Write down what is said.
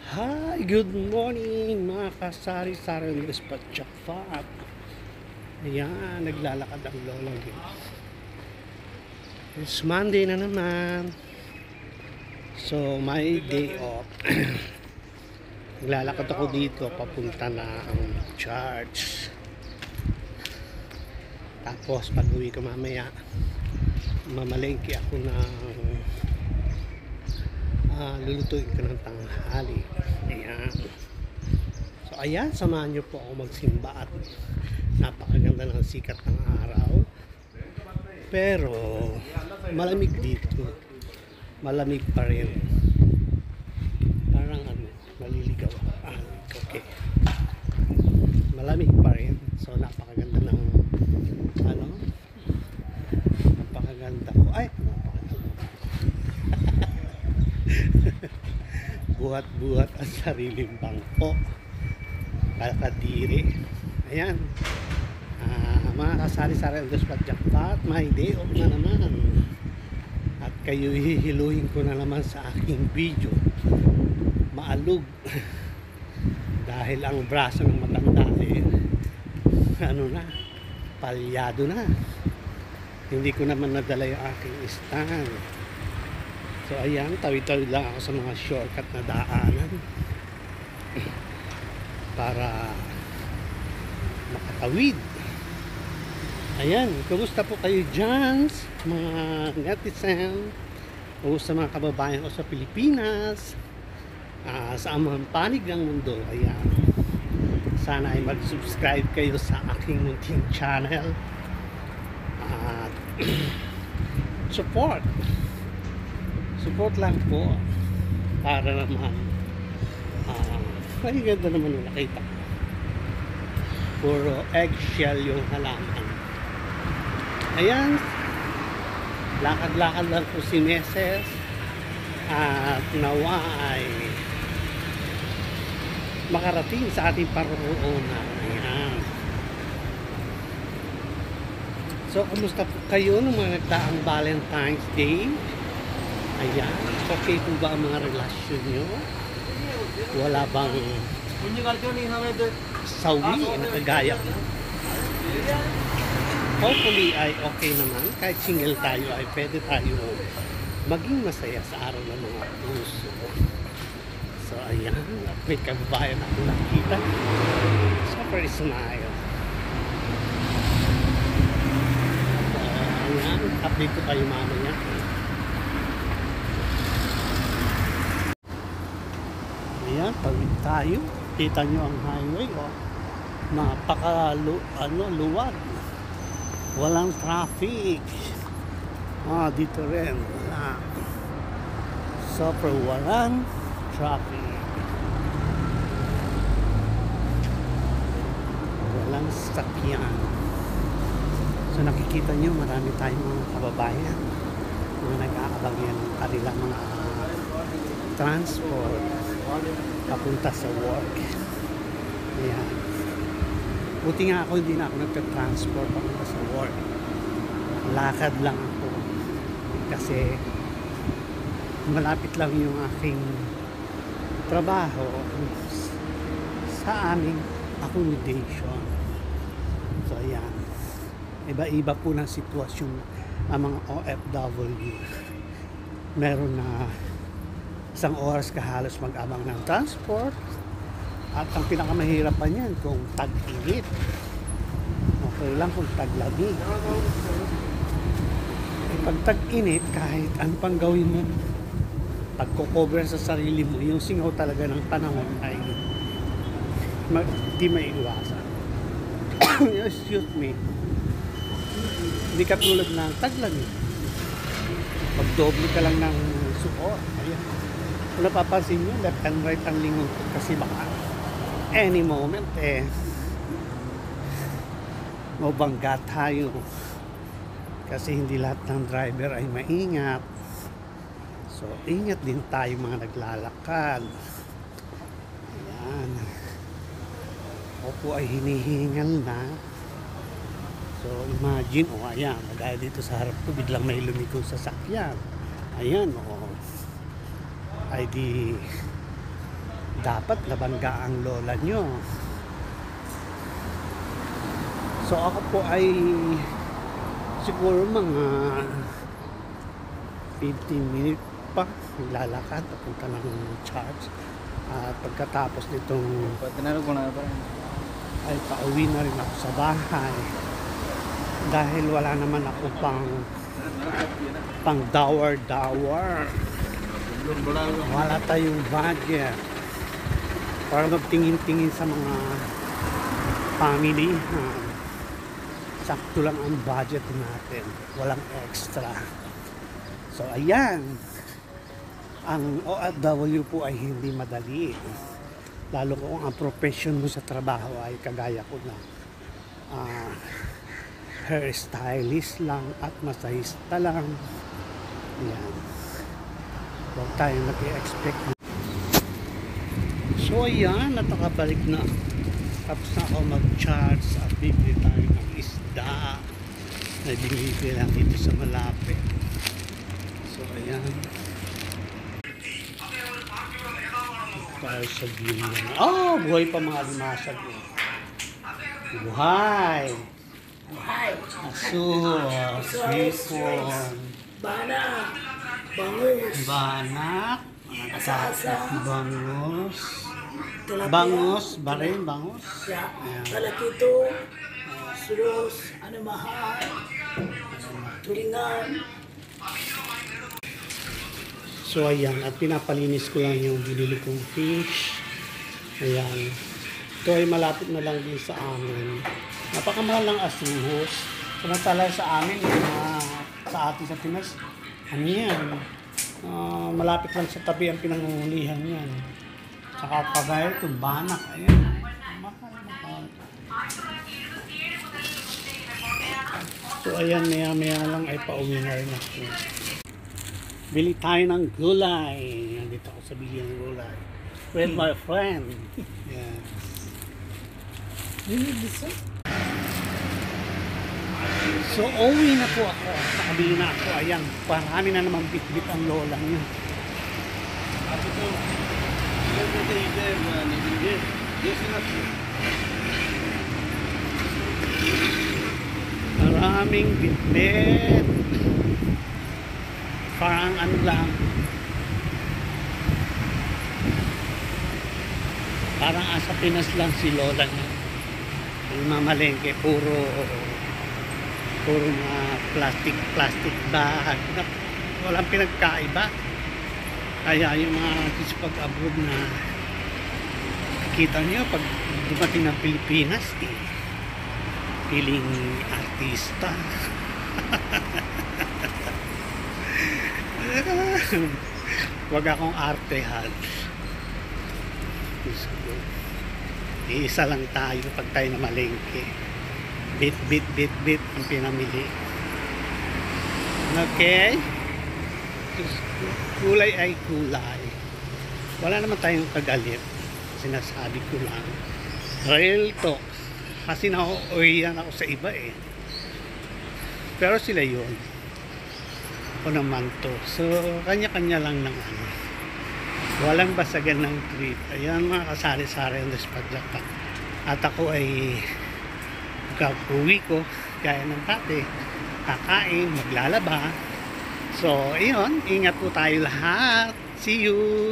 Hi, good morning mga kasari-sari ng Spatchafat. Ayan, naglalakad ang lolo guys. It's Monday na naman. So, my day off. Naglalakad ako dito papunta na ang church. Tapos pag uwi ko mamaya, mamalengke ako ng lulutuin ko ng tanghali. Ayan. So ayan, samahan nyo po ako magsimba at napakaganda ng sikat ng araw. Pero malamig dito. Malamig pa rin. Parang maliligaw. Okay. Malamig pa rin. So napakaganda ng napakaganda. Ay, buhat-buhat ang sariling bangko, kalkadiri. Ayan, mga kasari-sari ng Spatchafat, my day off na naman at kayo hihiluhin ko na naman sa aking video. Maalog dahil ang braso ng matanda palyado na. Hindi ko naman nadala yung aking stand. So ayan, tawid-tawid lang ako sa mga shortcut na daanan para makatawid. Ayan, kumusta po kayo dyan, mga netizen o sa mga kababayan ko sa Pilipinas, sa amang panig ng mundo. Ayan, sana ay mag-subscribe kayo sa aking munting channel at support lang po para naman ay ganda naman yung nakita ko. Puro eggshell yung halaman. Ayan, lakad-lakad lang po si Meses at nawa ay makarating sa ating paroroonan. Ayan. So kumusta po kayo nung mga nagdaang Valentine's Day? Ayan, okay po ba ang mga relasyon nyo? Wala bang sawi na kagaya ko? Hopefully ay okay naman. Kahit single tayo ay pwede tayo maging masaya sa araw ng mga puso. So ayan, may kababayan ako nakita. Super smile. Ayan, update ko kayo mamaya. Ayan, tawid tayo. Kita nyo ang highway, oh. Luwag. Walang traffic. Dito rin wala. Super walang traffic. Walang sakyan. So nakikita nyo, marami tayong mga kababayan mga nag-aabang yan ng kanilang mga transport papunta sa work. Ayan. Buti nga ako, hindi na ako nagka-transport papunta sa work. Lakad lang ako kasi malapit lang yung aking trabaho sa aming accommodation. So ayan, iba-iba po ng sitwasyon ang mga OFW. Meron na isang oras ka halos mag-abang ng transport. At ang pinakamahirap pa niyan kung tag-init. Okay lang kung tag-lamig. Pag tag-init, kahit ano pang gawin mo, pagko-cover sa sarili mo, yung singaw talaga ng panahon ay di maiiwasan. Excuse me. Hindi katulad ng tag-lamig. Pag doble ka lang ng suot. Ayan. Kung napapansin nyo, left and right ang lingon ko kasi baka any moment mabangga tayo kasi hindi lahat ng driver ay maingat. So ingat din tayo mga naglalakad. Ayan, ako po ay hinihingal na. So imagine, ayan, magaya dito sa harap ko biglang may lumikong sasakyan. Ayan, ay di dapat nabangga ang lola nyo. So ako po ay siguro mga 15 minutes pa lalakad papunta ng church. At pagkatapos nitong ay pauwi na rin ako sa bahay dahil wala naman ako pang dawar. Wala tayong budget para magtingin-tingin sa mga family. Sakto lang ang budget natin, walang extra. So ayan, ang OFW po ay hindi madali, lalo kung ang profession mo sa trabaho ay kagaya ko na hairstylist lang at masahista lang. Ayan, huwag tayong nag-i-expect. So ayan, natakabalik na. Tapos na ako mag-charge at bibili tayo ng isda na binibili lang dito sa malapit. So ayan, tayo sa gilid. Oh, buhay pa mga limasag. Buhay! Aso, sipon, Banak, bangus, bangus, tilapia, bangus, barin, bangus. ya, Ayan. talakito, sulos, mahal, tulingan. So ayan, at pinapalinis ko lang yung binili kong fish. Ayan. Ito ay malapit na lang din sa amin. Napakamahal ng asuhos. Samantala sa amin, sa atin sa Pinas, ano yan? Malapit lang sa tabi ang pinangungulihan yan. Saka kagaya ito, banak. Ayan. Mahal. So ayan, maya lang ay pauwi na rin ako. Bili tayo ng gulay. Nandito ako sa bili ng gulay. With my friend. Yes. So, uwi na po ako. Nakabili na ako. Ayan, parami na naman bit-bit ang lola niya. Maraming bit-bit. Parang ano lang. Parang asa Pinas lang si lola niya. Ang mamalengke, puro na plastic bag. Walang pinagkaiba. Kaya yung mga pag-abroad na kita niyo pag dumating ng Pilipinas, piling artista. Wag akong artehan. Iisa lang tayo pag tayo na malengke. Bit ang pinamili. Okay? Kulay ay kulay. Wala naman tayong kagalit. Sinasabi ko lang. Real talk. Kasi nauuwihan ako sa iba eh. Pero sila yun. Ako naman to. So, kanya-kanya lang ng ano. Walang basagan ng trip. Ayan mga kasari-sari ng Despadjaka. At ako ay pagka-uwi ko, gaya ng dati, kakain, maglalaba. So, ayun, ingat po tayo lahat. See you!